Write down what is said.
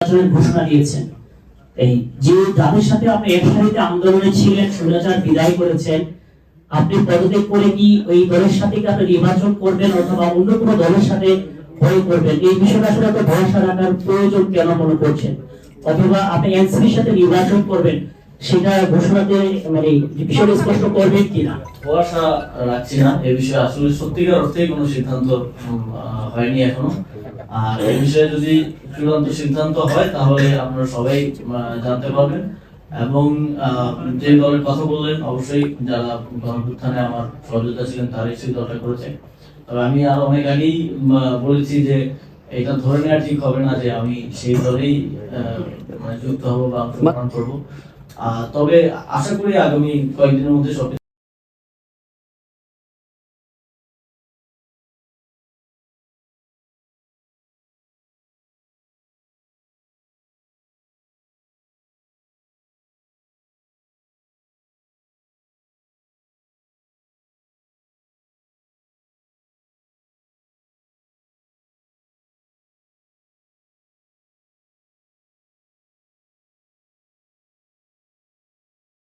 নির্বাচনের ঘোষণা দিয়েছেন। এই যে যাদের সাথে আপনি একসাথে আন্দোলনে ছিলেন, স্বৈরাচার বিদায় করেছেন, আপনি পদত্যাগ করে কি ওই দলের সাথে কি আপনি নির্বাচন করবেন অথবা অন্য কোনো দলের সাথে ভয় করবেন? এই বিষয়টা আসলে এত ভরসা রাখার প্রয়োজন কেন মনে করছেন? অথবা আপনি এনসিপির সাথে নির্বাচন করবেন, সেটা ঘোষণাতে মানে বিষয়টা স্পষ্ট করবেন কিনা? ভরসা রাখছি না এই বিষয়ে, আসলে সত্যিকার অর্থেই কোনো সিদ্ধান্ত হয়নি এখনো। আর এই বিষয়ে যদি চূড়ান্ত সিদ্ধান্ত হয় তাহলে আপনারা সবাই জানতে পারবেন। এবং যে দলের কথা বললেন, অবশ্যই যারা গণঅভ্যুত্থানে আমার সহযোগিতা ছিলেন তারাই সেই দলটা করেছে। তবে আমি আরো অনেক আগেই বলেছি যে এটা ধরে নেওয়া ঠিক হবে না যে আমি সেই দলেই যুক্ত হবো বা অংশগ্রহণ করবো। তবে আশা করি আগামী কয়েকদিনের মধ্যে সব